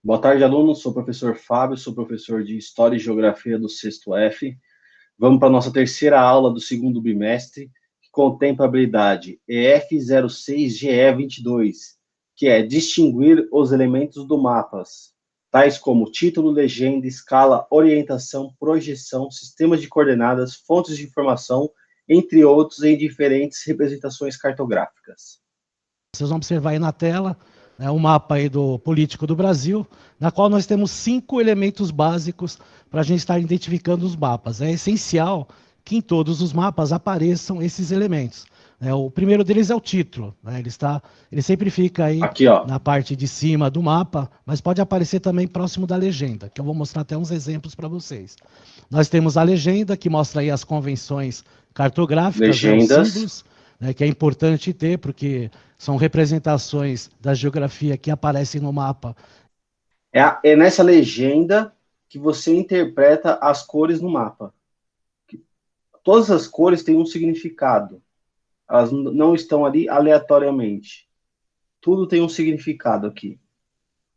Boa tarde, alunos. Sou o professor Fábio, sou professor de História e Geografia do sexto F. Vamos para a nossa terceira aula do segundo bimestre, que contempla a habilidade EF06GE22, que é distinguir os elementos do mapas, tais como título, legenda, escala, orientação, projeção, sistemas de coordenadas, fontes de informação, entre outros, em diferentes representações cartográficas. Vocês vão observar aí na tela, né, o mapa aí do político do Brasil, na qual nós temos 5 elementos básicos para a gente estar identificando os mapas. É essencial que em todos os mapas apareçam esses elementos. O primeiro deles é o título, né, ele sempre fica aí aqui, ó, na parte de cima do mapa, mas pode aparecer também próximo da legenda, que eu vou mostrar até uns exemplos para vocês. Nós temos a legenda, que mostra aí as convenções cartográficas, né, os símbolos, né, que é importante ter, porque são representações da geografia que aparecem no mapa. É nessa legenda que você interpreta as cores no mapa. Todas as cores têm um significado. Elas não estão ali aleatoriamente. Tudo tem um significado aqui.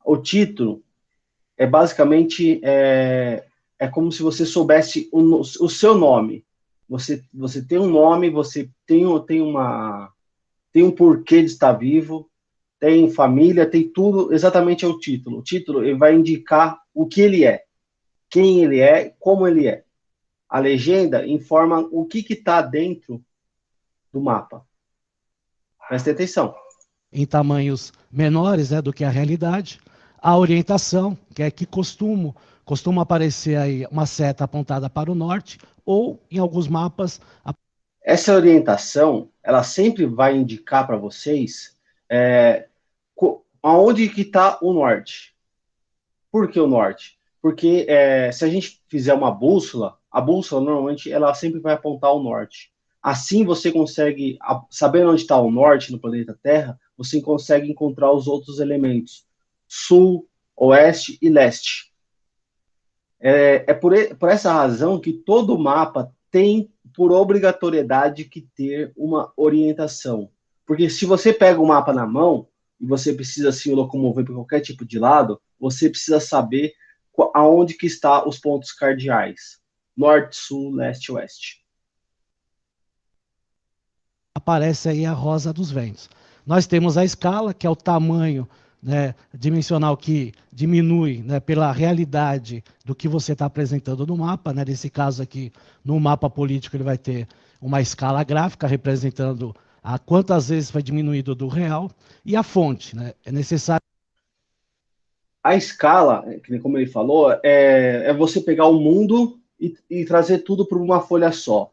O título é basicamente como se você soubesse o seu nome. Você tem um nome, você tem um porquê de estar vivo, tem família, tem tudo, exatamente é o título. O título ele vai indicar o que ele é, quem ele é, como ele é. A legenda informa o que está dentro do mapa. Preste atenção. Em tamanhos menores, né, do que a realidade. A orientação, que é que costuma aparecer aí uma seta apontada para o norte, ou em alguns mapas... Essa orientação, ela sempre vai indicar para vocês aonde que está o norte. Por que o norte? Porque se a gente fizer uma bússola, a bússola normalmente ela sempre vai apontar ao norte. Assim você consegue, sabendo onde está o norte no planeta Terra, você consegue encontrar os outros elementos, sul, oeste e leste. É por essa razão que todo mapa tem, por obrigatoriedade, que ter uma orientação. Porque se você pega o mapa na mão e você precisa se locomover por qualquer tipo de lado, você precisa saber aonde que está os pontos cardeais. Norte, sul, leste, oeste. Aparece aí a rosa dos ventos. Nós temos a escala, que é o tamanho, né, dimensional que diminui, né, pela realidade do que você está apresentando no mapa. Né? Nesse caso aqui, no mapa político, ele vai ter uma escala gráfica representando a quantas vezes foi diminuído do real. E a fonte, né? É necessário... A escala, como ele falou, é você pegar o mundo e trazer tudo para uma folha só.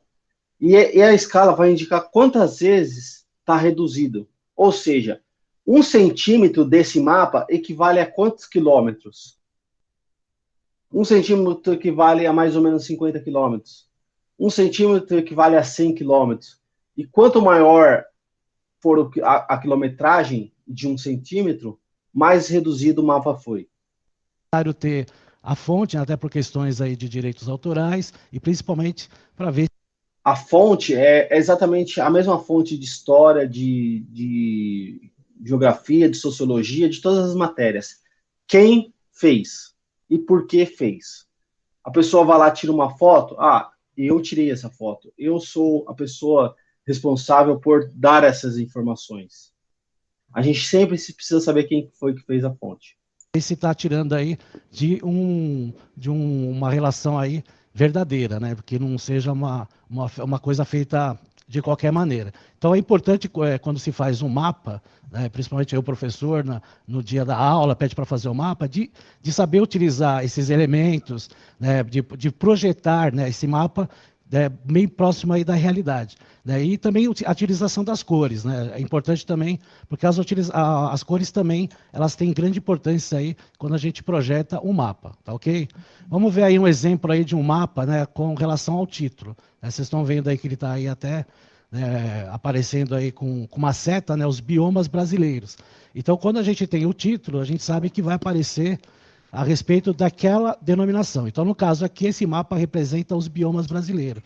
E a escala vai indicar quantas vezes está reduzido. Ou seja, 1 centímetro desse mapa equivale a quantos quilômetros? 1 centímetro equivale a mais ou menos 50 quilômetros. 1 centímetro equivale a 100 quilômetros. E quanto maior for a quilometragem de 1 centímetro, mais reduzido o mapa foi. ter a fonte, até por questões aí de direitos autorais, e principalmente para ver... A fonte é exatamente a mesma fonte de história, de geografia, de sociologia, de todas as matérias. Quem fez e por que fez. A pessoa vai lá, tira uma foto, eu tirei essa foto, eu sou a pessoa responsável por dar essas informações. A gente sempre precisa saber quem foi que fez a fonte. Se está tirando aí de uma relação aí verdadeira, né? Porque não seja uma coisa feita de qualquer maneira. Então é importante, quando se faz um mapa, né, principalmente o professor, no dia da aula, pede para fazer o mapa, de saber utilizar esses elementos, né, de projetar, né, esse mapa meio próximo aí da realidade. Né? E também a utilização das cores. Né? É importante também, porque as cores também elas têm grande importância aí quando a gente projeta um mapa. Tá ok? Vamos ver aí um exemplo aí de um mapa, né, com relação ao título. Né? Vocês estão vendo aí que ele está aí até aparecendo aí com uma seta, né, os biomas brasileiros. Então, quando a gente tem o título, a gente sabe que vai aparecer a respeito daquela denominação. Então, no caso aqui, esse mapa representa os biomas brasileiros.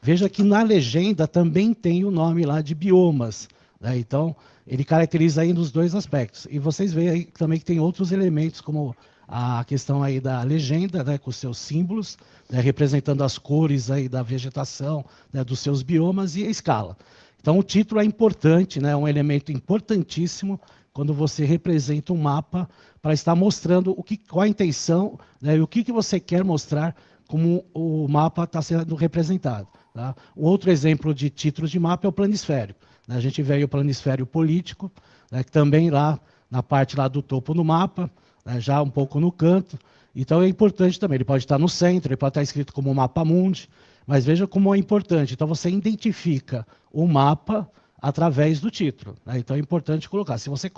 Veja que na legenda também tem o nome lá de biomas. Né? Então, ele caracteriza aí nos dois aspectos. E vocês veem aí também que tem outros elementos, como a questão aí da legenda, né, com seus símbolos, né, representando as cores aí da vegetação, né, dos seus biomas e a escala. Então, o título é importante, né, é um elemento importantíssimo quando você representa um mapa para estar mostrando qual a intenção, né, e o que você quer mostrar como o mapa está sendo representado. Tá? Um outro exemplo de títulos de mapa é o planisfério. Né? A gente vê o planisfério político, né, que também lá na parte lá do topo do mapa, né, já um pouco no canto. Então é importante também, ele pode estar no centro, ele pode estar escrito como mapa mundi, mas veja como é importante. Então você identifica o mapa através do título. Né? Então é importante colocar. Se você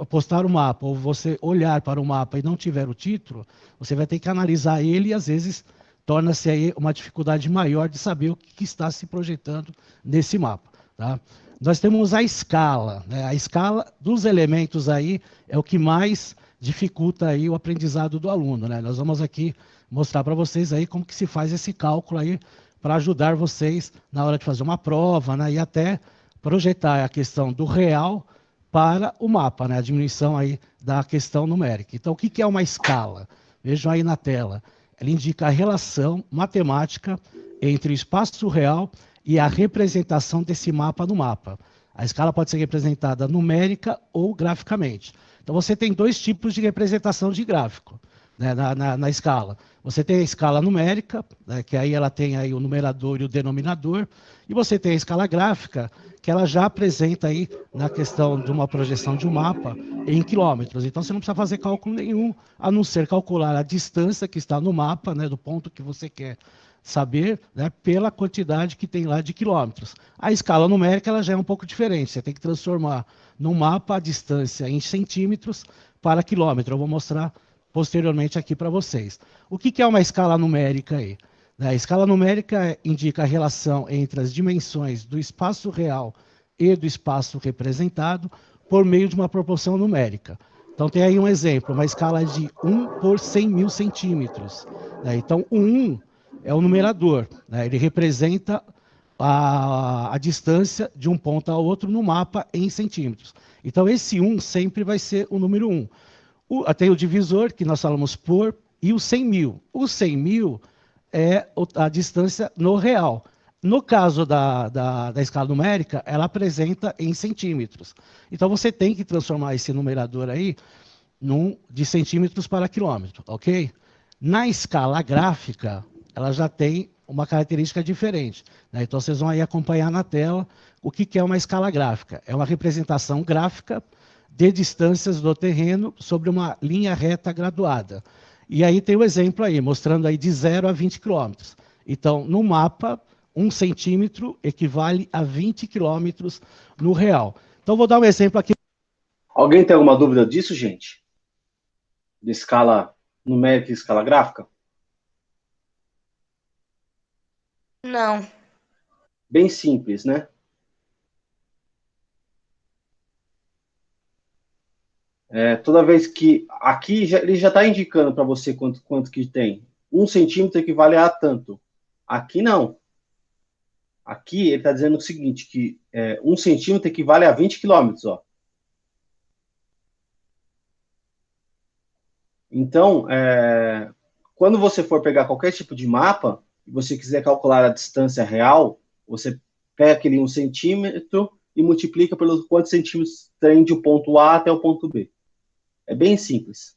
postar o mapa ou você olhar para o mapa e não tiver o título, você vai ter que analisar ele e às vezes torna-se aí uma dificuldade maior de saber o que está se projetando nesse mapa. Tá? Nós temos a escala, né? A escala dos elementos aí é o que mais dificulta aí o aprendizado do aluno, né? Nós vamos aqui mostrar para vocês aí como que se faz esse cálculo aí para ajudar vocês na hora de fazer uma prova, né? E até projetar a questão do real para o mapa, né? A diminuição aí da questão numérica. Então, o que é uma escala? Vejam aí na tela. Ela indica a relação matemática entre o espaço real e a representação desse mapa no mapa. A escala pode ser representada numérica ou graficamente. Então, você tem dois tipos de representação de gráfico, né, na escala. Você tem a escala numérica, né, que aí ela tem aí o numerador e o denominador, e você tem a escala gráfica, que ela já apresenta aí na questão de uma projeção de um mapa em quilômetros. Então, você não precisa fazer cálculo nenhum, a não ser calcular a distância que está no mapa, né, do ponto que você quer saber, né, pela quantidade que tem lá de quilômetros. A escala numérica ela já é um pouco diferente, você tem que transformar no mapa a distância em centímetros para quilômetro. Eu vou mostrar posteriormente aqui para vocês. O que é uma escala numérica aí? A escala numérica indica a relação entre as dimensões do espaço real e do espaço representado por meio de uma proporção numérica. Então, tem aí um exemplo, uma escala de 1 por 100 mil centímetros. Então, o 1 é o numerador, né? Ele representa a distância de um ponto ao outro no mapa em centímetros. Então, esse 1 sempre vai ser o número 1. Tem o divisor, que nós falamos por, e o 100 mil. O 100 mil é a distância no real. No caso da escala numérica, ela apresenta em centímetros. Então, você tem que transformar esse numerador aí de centímetros para quilômetro, ok? Na escala gráfica, ela já tem uma característica diferente. Né? Então, vocês vão aí acompanhar na tela o que é uma escala gráfica. É uma representação gráfica de distâncias do terreno sobre uma linha reta graduada. E aí tem o exemplo aí, mostrando aí de 0 a 20 quilômetros. Então, no mapa, 1 centímetro equivale a 20 quilômetros no real. Então, vou dar um exemplo aqui. Alguém tem alguma dúvida disso, gente? De escala numérica e escala gráfica? Não. Bem simples, né? Toda vez que... Aqui ele já está indicando para você quanto que tem. 1 centímetro equivale a tanto. Aqui não. Aqui ele está dizendo o seguinte, que 1 centímetro equivale a 20 quilômetros, ó. Então, quando você for pegar qualquer tipo de mapa, e você quiser calcular a distância real, você pega aquele 1 centímetro e multiplica pelos quantos centímetros tem de o ponto A até o ponto B. É bem simples.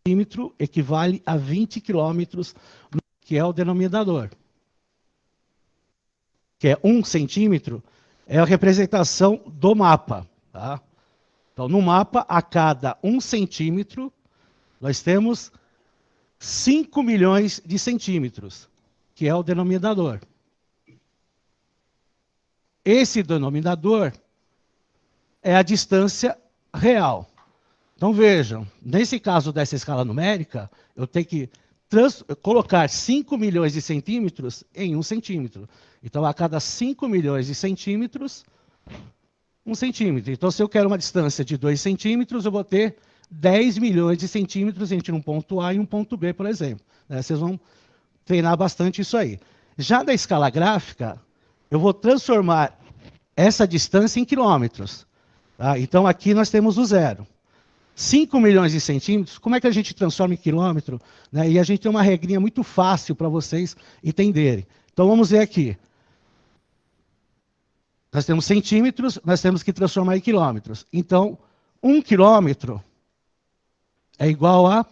Centímetro equivale a 20 quilômetros, que é o denominador. Que é 1 centímetro, é a representação do mapa. Tá? Então, no mapa, a cada 1 centímetro, nós temos 5 milhões de centímetros, que é o denominador. Esse denominador é a distância real. Então, vejam, nesse caso dessa escala numérica, eu tenho que colocar 5 milhões de centímetros em 1 centímetro. Então, a cada 5 milhões de centímetros, 1 centímetro. Então, se eu quero uma distância de 2 centímetros, eu vou ter 10 milhões de centímetros entre um ponto A e um ponto B, por exemplo. Vocês vão treinar bastante isso aí. Já na escala gráfica, eu vou transformar essa distância em quilômetros. Tá? Então, aqui nós temos o 0. 5 milhões de centímetros, como é que a gente transforma em quilômetro? Né? E a gente tem uma regrinha muito fácil para vocês entenderem. Então vamos ver aqui. Nós temos centímetros, nós temos que transformar em quilômetros. Então, 1 quilômetro é igual a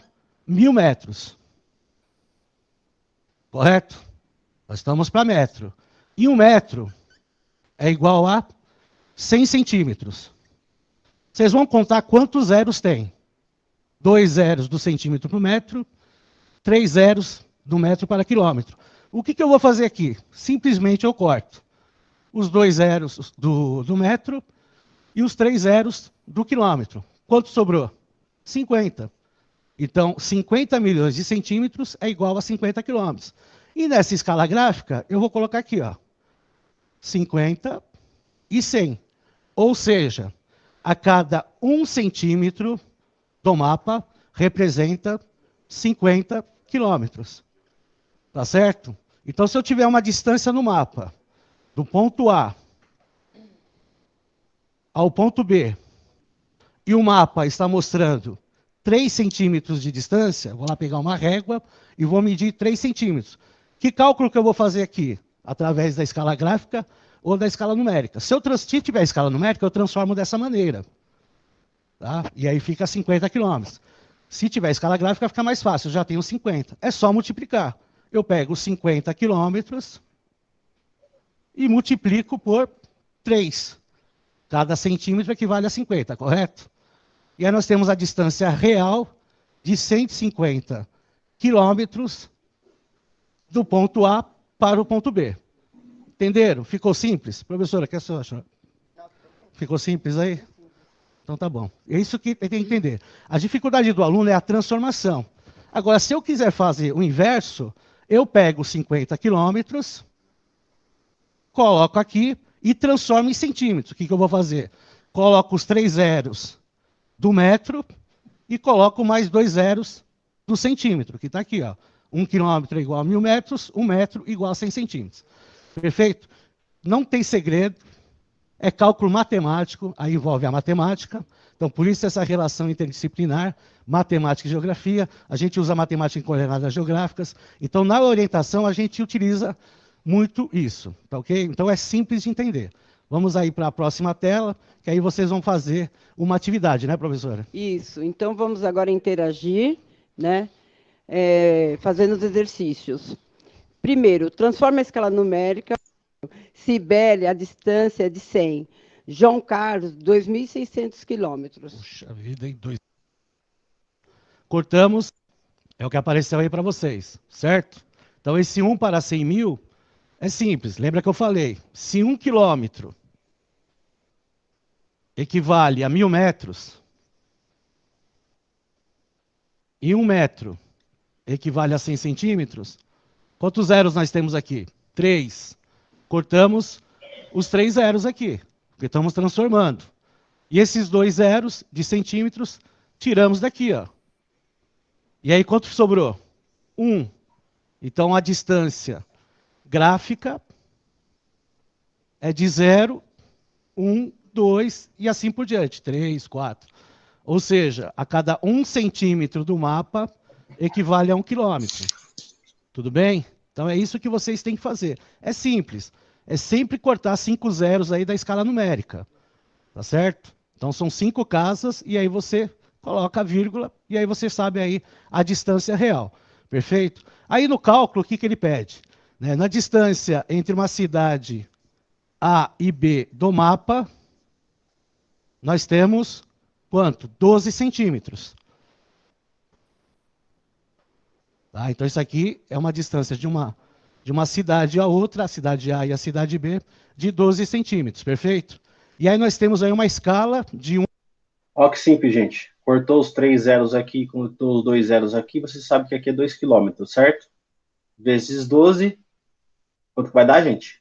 1.000 metros. Correto? Nós estamos para metro. E 1 metro é igual a 100 centímetros. Vocês vão contar quantos zeros tem. 2 zeros do centímetro para o metro, 3 zeros do metro para quilômetro. O que eu vou fazer aqui? Simplesmente eu corto os 2 zeros do metro e os 3 zeros do quilômetro. Quanto sobrou? 50. Então, 50 milhões de centímetros é igual a 50 quilômetros. E nessa escala gráfica, eu vou colocar aqui, ó, 50 e 100. Ou seja, a cada 1 centímetro do mapa representa 50 quilômetros. Tá certo? Então, se eu tiver uma distância no mapa, do ponto A ao ponto B, e o mapa está mostrando 3 centímetros de distância, vou lá pegar uma régua e vou medir 3 centímetros. Que cálculo que eu vou fazer aqui? Através da escala gráfica ou da escala numérica. Se tiver escala numérica, eu transformo dessa maneira. Tá? E aí fica 50 quilômetros. Se tiver escala gráfica, fica mais fácil, eu já tenho 50. É só multiplicar. Eu pego 50 quilômetros e multiplico por 3. Cada centímetro equivale a 50, correto? E aí nós temos a distância real de 150 quilômetros do ponto A para o ponto B. Entenderam? Ficou simples? Professora, quer só achar? Ficou simples aí? Então tá bom. É isso que tem que entender. A dificuldade do aluno é a transformação. Agora, se eu quiser fazer o inverso, eu pego 50 quilômetros, coloco aqui e transformo em centímetros. O que eu vou fazer? Coloco os 3 zeros do metro e coloco mais 2 zeros do centímetro, que está aqui, ó. 1 quilômetro é igual a 1.000 metros, 1 metro igual a 100 centímetros. Perfeito? Não tem segredo, é cálculo matemático, aí envolve a matemática. Então, por isso essa relação interdisciplinar, matemática e geografia. A gente usa matemática em coordenadas geográficas. Então, na orientação, a gente utiliza muito isso, tá ok? Então, é simples de entender. Vamos aí para a próxima tela, que aí vocês vão fazer uma atividade, né, professora? Isso. Então, vamos agora interagir, né? Fazendo os exercícios. Primeiro, transforma a escala numérica. Cibele, a distância é de 100. João Carlos, 2.600 quilômetros. Puxa vida, hein? Cortamos, é o que apareceu aí para vocês, certo? Então, esse 1 para 100 mil é simples. Lembra que eu falei? Se 1 quilômetro equivale a 1.000 metros, e 1 metro equivale a 100 centímetros, quantos zeros nós temos aqui? 3. Cortamos os 3 zeros aqui, porque estamos transformando. E esses 2 zeros de centímetros, tiramos daqui, ó. E aí, quanto sobrou? 1. Então, a distância gráfica é de 0, 1, 2 e assim por diante. 3, 4. Ou seja, a cada 1 centímetro do mapa equivale a 1 quilômetro. Tudo bem? Então, é isso que vocês têm que fazer. É simples. É sempre cortar 5 zeros aí da escala numérica. Tá certo? Então, são 5 casas e aí você coloca a vírgula e aí você sabe aí a distância real. Perfeito? Aí no cálculo, o que ele pede? Né? Na distância entre uma cidade A e B do mapa, nós temos quanto? 12 centímetros. Tá? Então, isso aqui é uma distância de uma cidade a outra, a cidade A e a cidade B, de 12 centímetros, perfeito? E aí nós temos aí uma escala de 1... Olha que simples, gente. Cortou os 3 zeros aqui, cortou os 2 zeros aqui, você sabe que aqui é 2 quilômetros, certo? Vezes 12, quanto vai dar, gente?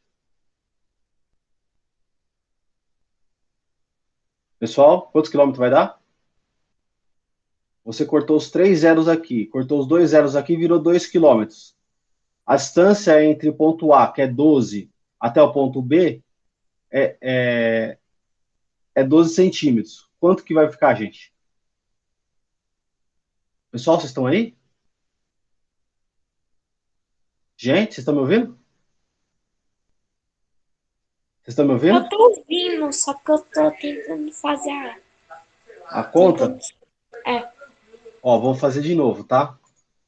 Pessoal, quantos quilômetros vai dar? Você cortou os 3 zeros aqui, cortou os 2 zeros aqui, virou 2 quilômetros. A distância entre o ponto A, que é 12, até o ponto B, é 12 centímetros. Quanto que vai ficar, gente? Pessoal, vocês estão aí? Gente, vocês estão me ouvindo? Vocês estão me ouvindo? Eu tô ouvindo, só que eu tô tentando fazer A conta? tentando... É. Ó, vou fazer de novo, tá?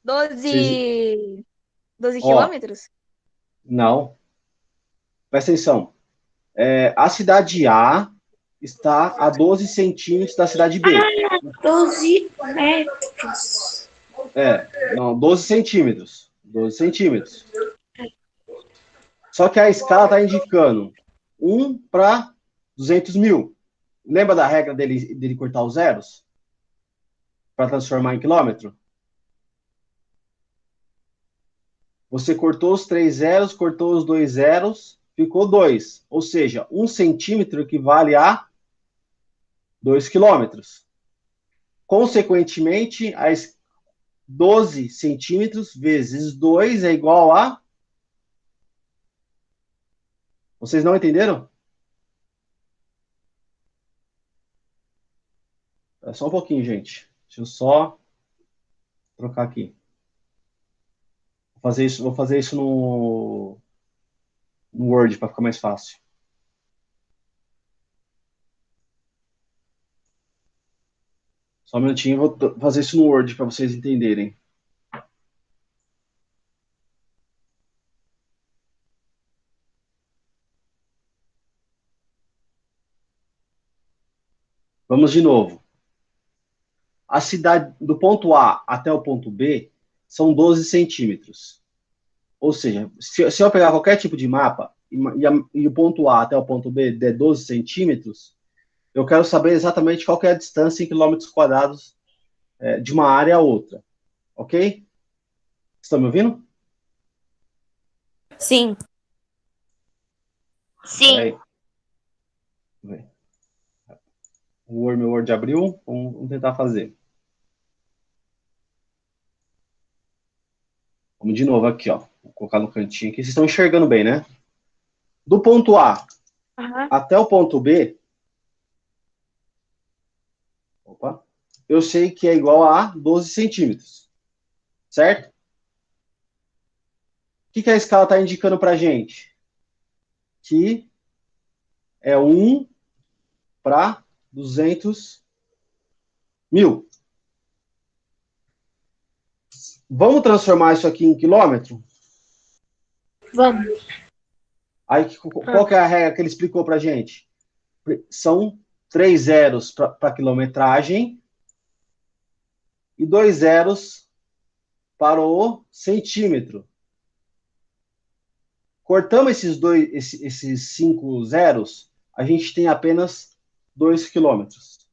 Vocês... 12 Ó, quilômetros? não. Presta atenção. A cidade A está a 12 centímetros da cidade B. 12 metros. Não, 12 centímetros. 12 centímetros. Só que a escala está indicando 1 para 200 mil. Lembra da regra dele cortar os zeros? Para transformar em quilômetro? Você cortou os 3 zeros, cortou os 2 zeros, ficou 2. Ou seja, 1 centímetro equivale a 2 quilômetros. Consequentemente, 12 centímetros vezes 2 é igual a... Vocês não entenderam? É só um pouquinho, gente. Deixa eu só trocar aqui. Vou fazer isso no Word para ficar mais fácil. Só um minutinho, vou fazer isso no Word para vocês entenderem. Vamos de novo. A cidade, do ponto A até o ponto B, são 12 centímetros. Ou seja, se eu pegar qualquer tipo de mapa e o ponto A até o ponto B der 12 centímetros, eu quero saber exatamente qual que é a distância em quilômetros quadrados de uma área a outra. Ok? Estão me ouvindo? Sim. Sim. O meu Word abriu, vamos tentar fazer. Vamos de novo aqui, ó. Vou colocar no cantinho aqui. Vocês estão enxergando bem, né? Do ponto A até o ponto B, eu sei que é igual a 12 centímetros. Certo? O que a escala está indicando para a gente? Que é 1 para 200 mil. Vamos transformar isso aqui em quilômetro? Vamos. Aí, qual que é a regra que ele explicou para a gente? São 3 zeros para quilometragem e 2 zeros para o centímetro. Cortamos esses 5 zeros, a gente tem apenas 2 quilômetros.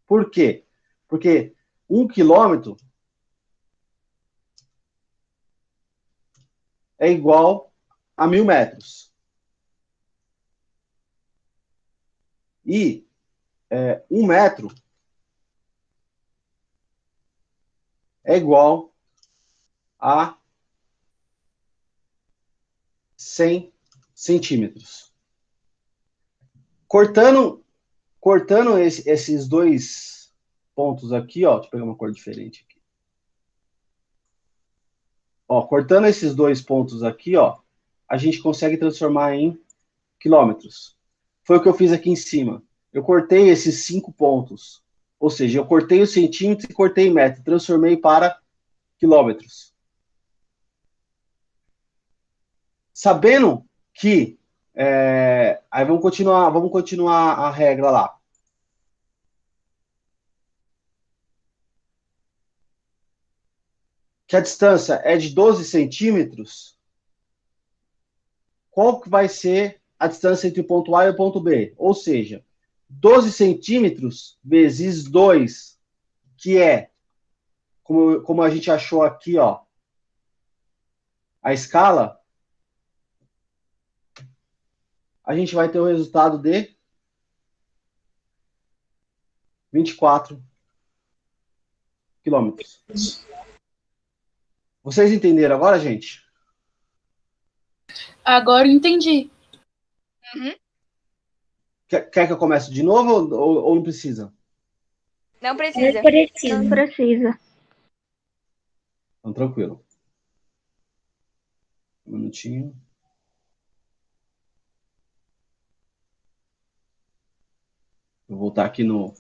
Por quê? Porque 1 quilômetro é igual a 1.000 metros. E 1 metro é igual a 100 centímetros. Cortando esses dois pontos aqui, ó, deixa eu pegar uma cor diferente aqui. Ó, cortando esses dois pontos aqui, ó, a gente consegue transformar em quilômetros. Foi o que eu fiz aqui em cima. Eu cortei esses 5 pontos. Ou seja, eu cortei os centímetros e cortei metro. Transformei para quilômetros. Sabendo que... aí vamos continuar a regra lá. Que a distância é de 12 centímetros, qual que vai ser a distância entre o ponto A e o ponto B? Ou seja, 12 centímetros vezes 2, que é, como a gente achou aqui, ó, a escala, a gente vai ter o resultado de 24 quilômetros. Vocês entenderam agora, gente? Agora eu entendi. Uhum. Quer que eu comece de novo ou não precisa? Não Não precisa. precisa. Não precisa. Então, tranquilo. Um minutinho. Vou voltar aqui no...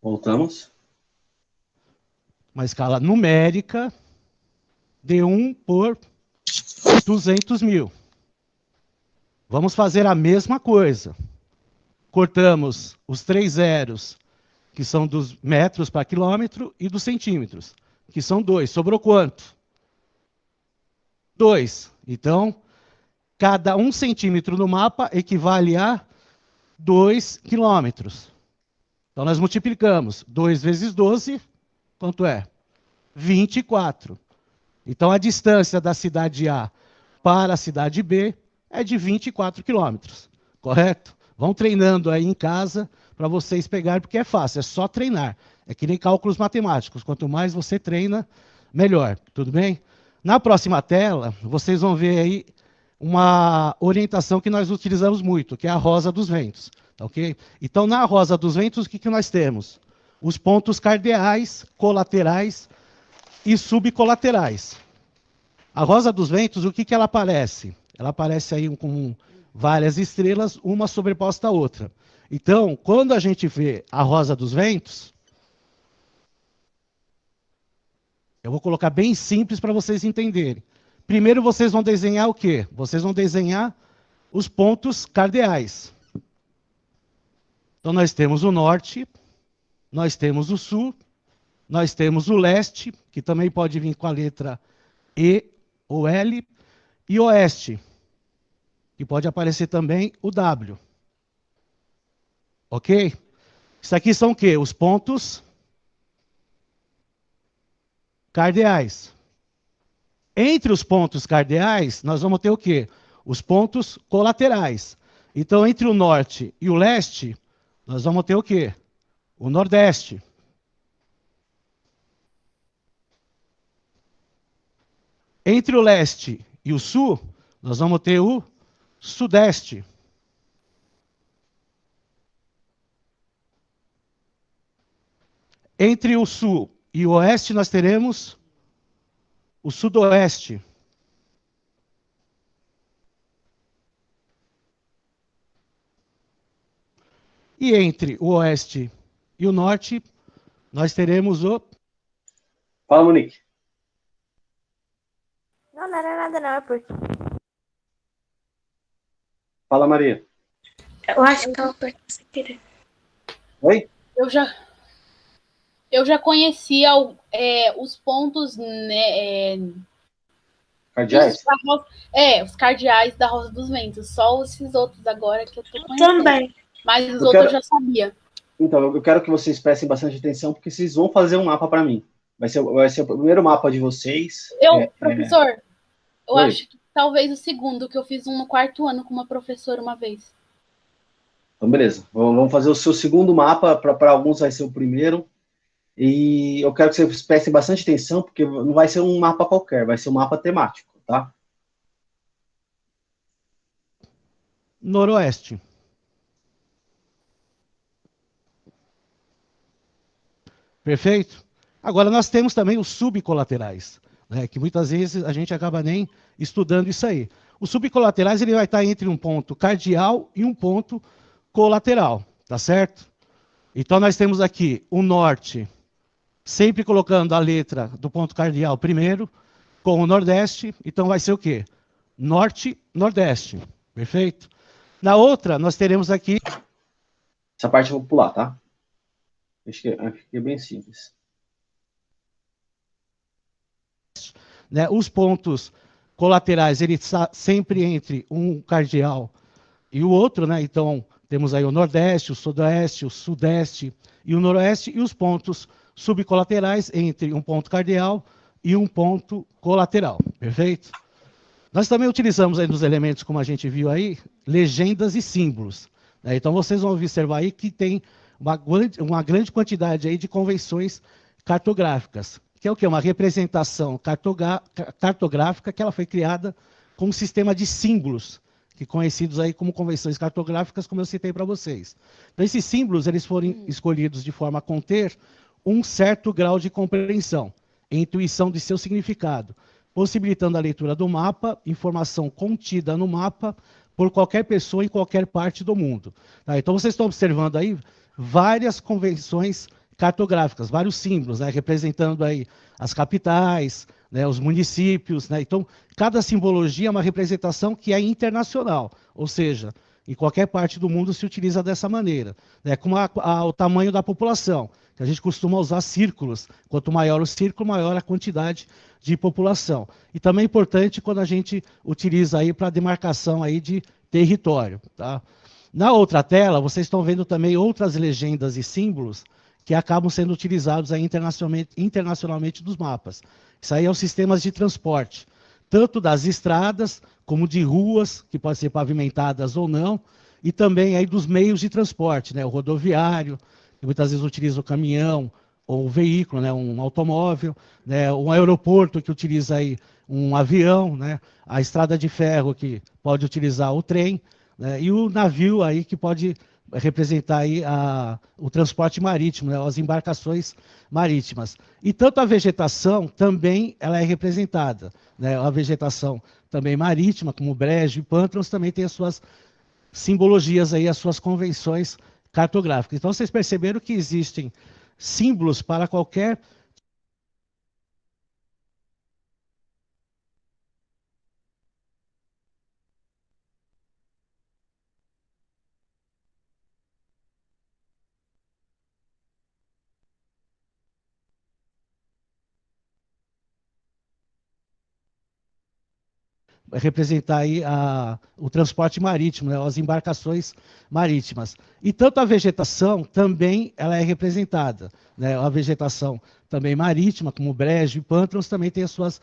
Voltamos. Uma escala numérica de 1 por 200 mil. Vamos fazer a mesma coisa. Cortamos os 3 zeros, que são dos metros para quilômetro, e dos centímetros, que são 2. Sobrou quanto? 2. Então, cada 1 centímetro no mapa equivale a 2 quilômetros. Então, nós multiplicamos 2 vezes 12, quanto é? 24. Então, a distância da cidade A para a cidade B é de 24 quilômetros, correto? Vão treinando aí em casa para vocês pegarem, porque é fácil, é só treinar. É que nem cálculos matemáticos, quanto mais você treina, melhor, tudo bem? Na próxima tela, vocês vão ver aí uma orientação que nós utilizamos muito, que é a rosa dos ventos, ok? Então, na rosa dos ventos, o que nós temos? Os pontos cardeais, colaterais e subcolaterais. A rosa dos ventos, o que ela aparece? Ela aparece aí com várias estrelas, uma sobreposta à outra. Então, quando a gente vê a rosa dos ventos, eu vou colocar bem simples para vocês entenderem. Primeiro, vocês vão desenhar o quê? Vocês vão desenhar os pontos cardeais. Então, nós temos o norte, nós temos o sul, nós temos o leste, que também pode vir com a letra E ou L, e oeste, que pode aparecer também o W. Ok? Isso aqui são o quê? Os pontos cardeais. Entre os pontos cardeais, nós vamos ter o quê? Os pontos colaterais. Então, entre o norte e o leste, nós vamos ter o quê? O nordeste. Entre o leste e o sul, nós vamos ter o sudeste. Entre o sul e o oeste, nós teremos o sudoeste. E entre o oeste e o norte, nós teremos o... Fala, Monique. Não, não era nada, não. É porque. Fala, Maria. Eu acho que ela apertou sem querer. Oi? Eu já conhecia os pontos, né, Cardeais? os cardeais da Rosa dos Ventos. Só esses outros agora que eu tô conhecendo. Também. Mas os outros eu já sabia. Então, eu quero que vocês prestem bastante atenção, porque vocês vão fazer um mapa para mim. Vai ser o primeiro mapa de vocês. Professor, eu Oi. acho que talvez o segundo, que eu fiz um no 4º ano com uma professora uma vez. Então, beleza. Vamos fazer o seu segundo mapa, para alguns vai ser o primeiro. E eu quero que vocês prestem bastante atenção, porque não vai ser um mapa qualquer, vai ser um mapa temático, tá? noroeste. Perfeito? Agora, nós temos também os subcolaterais, né, que muitas vezes a gente acaba nem estudando isso aí. Os subcolaterais ele vai estar entre um ponto cardial e um ponto colateral, tá certo? Então, nós temos aqui o norte, sempre colocando a letra do ponto cardial primeiro, com o nordeste, então vai ser o quê? Norte, nordeste, perfeito? Na outra, nós teremos aqui... Essa parte eu vou pular, tá? Acho que é bem simples. Né, os pontos colaterais, ele está sempre entre um cardeal e o outro, né? Então, temos aí o nordeste, o sudoeste, o sudeste e o noroeste, e os pontos subcolaterais entre um ponto cardeal e um ponto colateral, perfeito? Nós também utilizamos aí nos elementos, como a gente viu aí, legendas e símbolos, né? Então, vocês vão observar aí que tem uma grande quantidade aí de convenções cartográficas, que é o quê? Uma representação cartográfica que ela foi criada com um sistema de símbolos, que conhecidos aí como convenções cartográficas, como eu citei para vocês. Então, esses símbolos eles foram escolhidos de forma a conter um certo grau de compreensão e intuição de seu significado, possibilitando a leitura do mapa, informação contida no mapa por qualquer pessoa em qualquer parte do mundo. Tá? Então, vocês estão observando aí várias convenções cartográficas, vários símbolos, né, representando aí as capitais, né, os municípios, né? Então, cada simbologia é uma representação que é internacional, ou seja, em qualquer parte do mundo se utiliza dessa maneira, né? Como o tamanho da população, que a gente costuma usar círculos, quanto maior o círculo, maior a quantidade de população. E também é importante quando a gente utiliza aí para demarcação aí de território, tá? Na outra tela, vocês estão vendo também outras legendas e símbolos que acabam sendo utilizados aí internacionalmente dos mapas. Isso aí é os sistemas de transporte, tanto das estradas, como de ruas, que podem ser pavimentadas ou não, e também aí dos meios de transporte, né? O rodoviário, que muitas vezes utiliza o caminhão, ou o veículo, né? Um automóvel, né? Um aeroporto que utiliza aí um avião, né? A estrada de ferro que pode utilizar o trem, né? E o navio aí que pode representar aí o transporte marítimo, né, as embarcações marítimas. E tanto a vegetação também ela é representada, né, a vegetação também marítima, como brejo e pântanos, também tem as suas simbologias aí, as suas convenções cartográficas. Então vocês perceberam que existem símbolos para qualquer representar aí o transporte marítimo, né, as embarcações marítimas. E tanto a vegetação também ela é representada, né, a vegetação também marítima, como brejo e pântanos, também tem as suas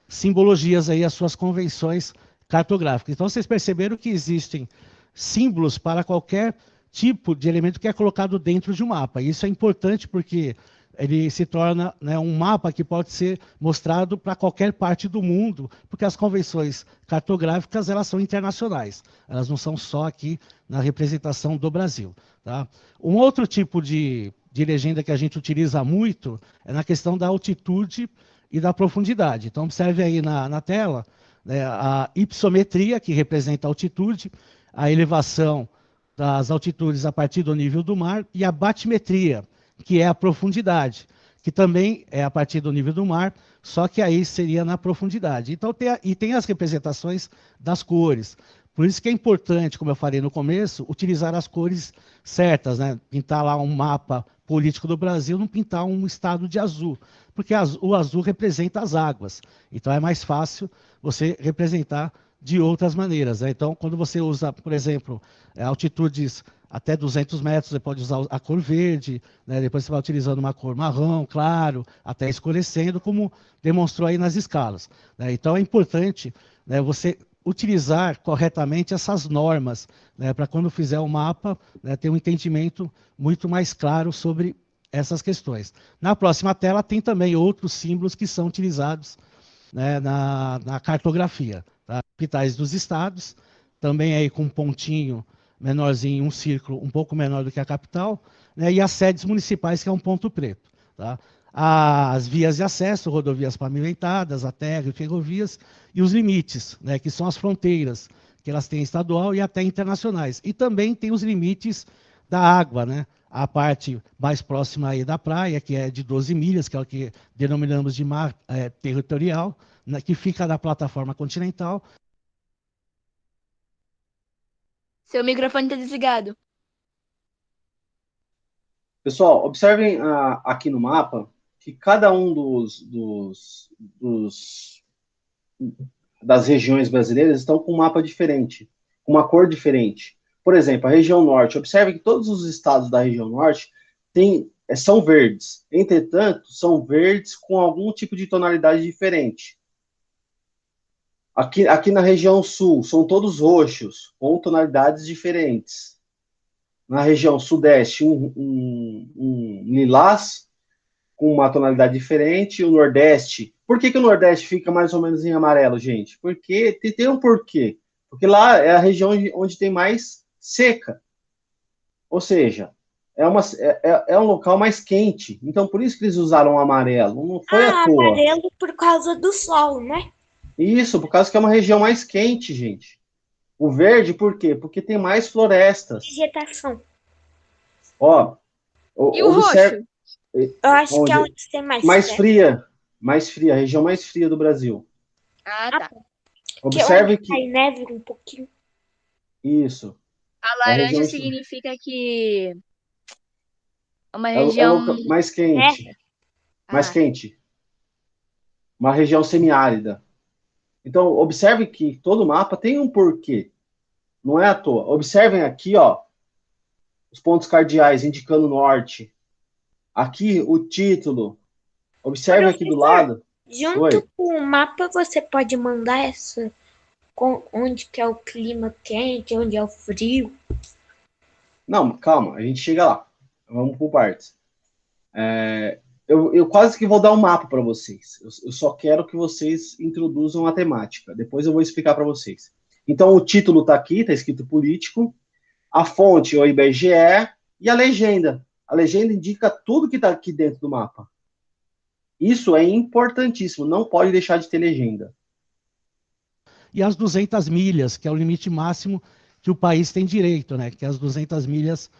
simbologias aí, as suas convenções cartográficas. Então vocês perceberam que existem símbolos para qualquer tipo de elemento que é colocado dentro de um mapa. E isso é importante porque ele se torna, né, um mapa que pode ser mostrado para qualquer parte do mundo, porque as convenções cartográficas elas são internacionais, elas não são só aqui na representação do Brasil. Tá? Um outro tipo de legenda que a gente utiliza muito é na questão da altitude e da profundidade. Então observe aí na tela, né, a ipsometria, que representa a altitude, a elevação das altitudes a partir do nível do mar, e a batimetria, que é a profundidade, que também é a partir do nível do mar, só que aí seria na profundidade. Então, tem as representações das cores. Por isso que é importante, como eu falei no começo, utilizar as cores certas, né? Pintar lá um mapa político do Brasil, não pintar um estado de azul, porque o azul representa as águas. Então, é mais fácil você representar de outras maneiras, né? Então, quando você usa, por exemplo, altitudes até 200 metros, você pode usar a cor verde, né? Depois você vai utilizando uma cor marrom, claro, até escurecendo, como demonstrou aí nas escalas, né? Então é importante, né, você utilizar corretamente essas normas, né, para quando fizer o mapa, né, ter um entendimento muito mais claro sobre essas questões. Na próxima tela tem também outros símbolos que são utilizados, né, na cartografia. Tá? Capitais dos estados, também aí com um pontinho menorzinho, um círculo um pouco menor do que a capital, né, e as sedes municipais, que é um ponto preto. Tá? As vias de acesso, rodovias pavimentadas, a terra e ferrovias, e os limites, né, que são as fronteiras, que elas têm estadual e até internacionais. E também tem os limites da água, né? A parte mais próxima aí da praia, que é de 12 milhas, que é o que denominamos de mar territorial, né, que fica na plataforma continental. Seu microfone está desligado. Pessoal, observem aqui no mapa que cada um das regiões brasileiras estão com um mapa diferente, com uma cor diferente. Por exemplo, a região norte. Observe que todos os estados da região norte são verdes. Entretanto, são verdes com algum tipo de tonalidade diferente. Aqui na região sul, são todos roxos, com tonalidades diferentes. Na região sudeste, um lilás, com uma tonalidade diferente. O nordeste, Por que o Nordeste fica mais ou menos em amarelo, gente? Porque tem um porquê. Porque lá é a região onde tem mais seca. Ou seja, é um local mais quente. Então, por isso que eles usaram o amarelo. Não foi à toa. Amarelo por causa do sol, né? Isso, por causa que é uma região mais quente, gente. O verde, por quê? Porque tem mais florestas. Vegetação. Ó, E o roxo? Eu acho que é Onde? onde tem mais mais terra. fria, a região mais fria do Brasil. Ah, tá. Observe Que é onde que cai neve um pouquinho. isso A é a região laranja significa que uma é o região. local mais quente, mais Ah, quente, uma região semiárida. Então, observe que todo mapa tem um porquê, não é à toa. Observem aqui, ó, os pontos cardeais indicando norte. Aqui o título. Observe aqui do lado. Junto Oi. com o mapa, você pode mandar onde que é o clima quente, onde é o frio. Não, calma, a gente chega lá. Vamos por partes. Eu quase que vou dar um mapa para vocês. Eu só quero que vocês introduzam a temática. Depois eu vou explicar para vocês. Então, o título está aqui, está escrito político. A fonte, o IBGE. E a legenda. A legenda indica tudo que está aqui dentro do mapa. Isso é importantíssimo. Não pode deixar de ter legenda. E as 200 milhas, que é o limite máximo que o país tem direito, né? Que é as 200 milhas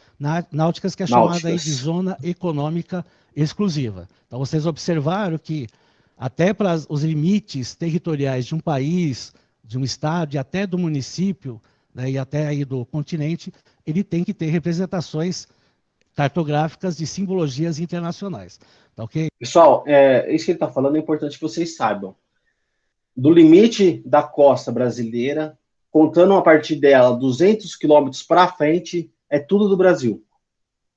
náuticas, que é chamada aí de zona econômica exclusiva. Então, vocês observaram que até para os limites territoriais de um país, de um estado e até do município, né, e até aí do continente, ele tem que ter representações cartográficas de simbologias internacionais. Tá ok? Pessoal, isso que ele está falando é importante que vocês saibam. Do limite da costa brasileira, contando a partir dela 200 quilômetros para frente, é tudo do Brasil.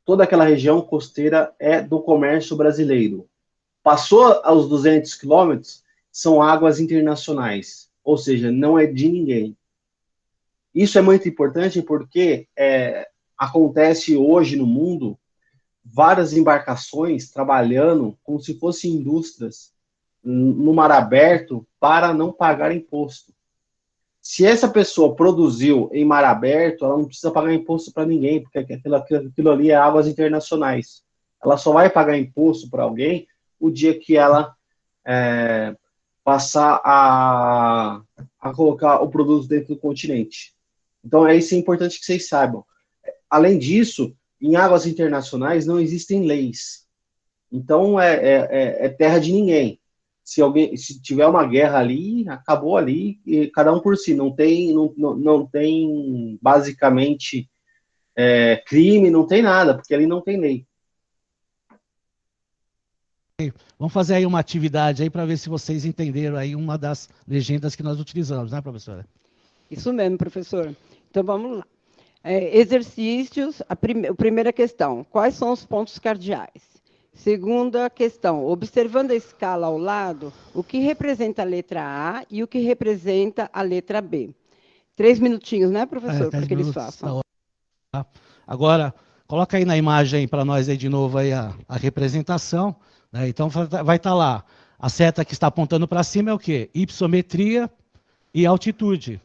Toda aquela região costeira é do comércio brasileiro. Passou aos 200 quilômetros, são águas internacionais, ou seja, não é de ninguém. Isso é muito importante porque acontece hoje no mundo várias embarcações trabalhando como se fossem indústrias no mar aberto para não pagar imposto. Se essa pessoa produziu em mar aberto, ela não precisa pagar imposto para ninguém, porque aquilo ali é águas internacionais. Ela só vai pagar imposto para alguém o dia que ela passar a colocar o produto dentro do continente. Então, isso é importante que vocês saibam. Além disso, em águas internacionais não existem leis. Então, é terra de ninguém. Se tiver uma guerra ali, acabou ali, e cada um por si. Não tem basicamente crime, não tem nada, porque ali não tem lei. Vamos fazer aí uma atividade aí para ver se vocês entenderam aí uma das legendas que nós utilizamos, né, professora? Isso mesmo, professor. Então, vamos lá. Exercícios, a primeira questão, quais são os pontos cardeais? Segunda questão, observando a escala ao lado, o que representa a letra A e o que representa a letra B? 3 minutinhos, né, professor, para que eles façam. Tá. Agora, coloca aí na imagem para nós aí de novo aí a representação, né? Então, vai estar lá, a seta que está apontando para cima é o quê? Hipossometria e altitude,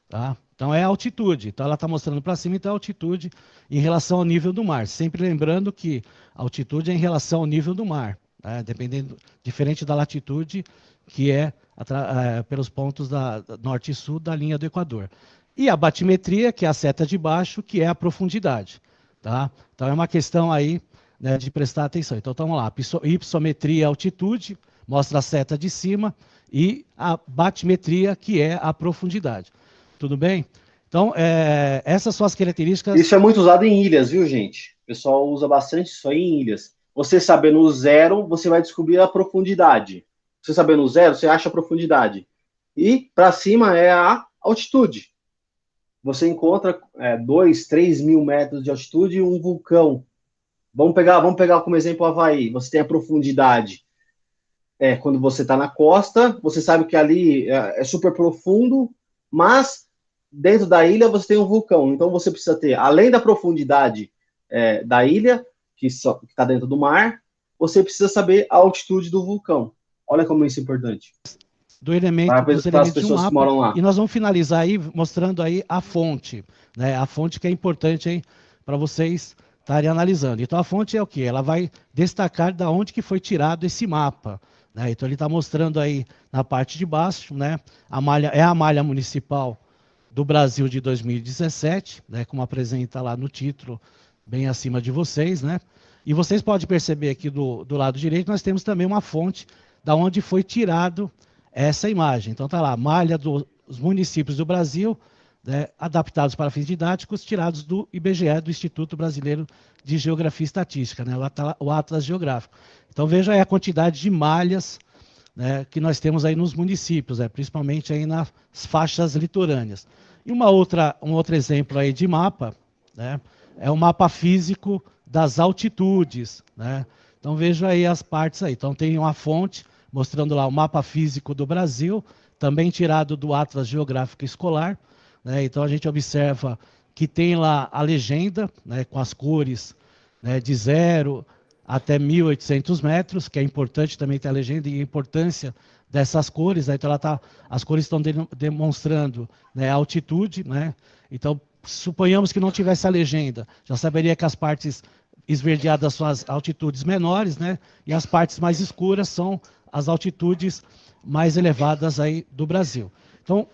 tá? Então, é altitude. Então, ela está mostrando para cima, então é altitude em relação ao nível do mar. Sempre lembrando que a altitude é em relação ao nível do mar, né? Diferente da latitude, que é pelos pontos da norte e sul da linha do Equador. E a batimetria, que é a seta de baixo, que é a profundidade. Tá? Então, é uma questão aí, né, de prestar atenção. Então, vamos lá. Hipossometria e altitude, mostra a seta de cima, e a batimetria, que é a profundidade. Tudo bem? Então, essas são as características... Isso é muito usado em ilhas, viu, gente? O pessoal usa bastante isso aí em ilhas. Você sabendo o zero, você vai descobrir a profundidade. Você sabendo o zero, você acha a profundidade. E para cima é a altitude. Você encontra 2, 3 mil metros de altitude e um vulcão. Vamos pegar como exemplo o Havaí. Você tem a profundidade. Quando você está na costa, você sabe que ali é super profundo, mas dentro da ilha você tem um vulcão. Então você precisa ter, além da profundidade da ilha, que está dentro do mar, você precisa saber a altitude do vulcão. Olha como isso é importante. Do elemento, dos para as elementos de um pessoas que mapa. moram lá. E nós vamos finalizar aí mostrando aí a fonte, né? A fonte que é importante para vocês estarem analisando. Então a fonte é o quê? Ela vai destacar da onde que foi tirado esse mapa, né? Então ele está mostrando aí na parte de baixo, né? A malha municipal do Brasil de 2017, né? Como apresenta lá no título, bem acima de vocês, né? E vocês podem perceber aqui do lado direito, nós temos também uma fonte da onde foi tirado essa imagem. Então está lá, malha dos municípios do Brasil, né, adaptados para fins didáticos, tirados do IBGE, do Instituto Brasileiro de Geografia e Estatística, né, o Atlas Geográfico. Então veja aí a quantidade de malhas, né, que nós temos aí nos municípios, principalmente aí nas faixas litorâneas. E um outro exemplo aí de mapa, né, é o mapa físico das altitudes, né? Então veja aí as partes aí. Então tem uma fonte mostrando lá o mapa físico do Brasil, também tirado do Atlas Geográfico Escolar, né? Então a gente observa que tem lá a legenda, né, com as cores, né, de 0 até 1.800 metros, que é importante também ter a legenda e a importância dessas cores, né? Então as cores estão demonstrando, né, a altitude, né? Então suponhamos que não tivesse a legenda, já saberia que as partes esverdeadas são as altitudes menores, né? E as partes mais escuras são as altitudes mais elevadas aí do Brasil. Então,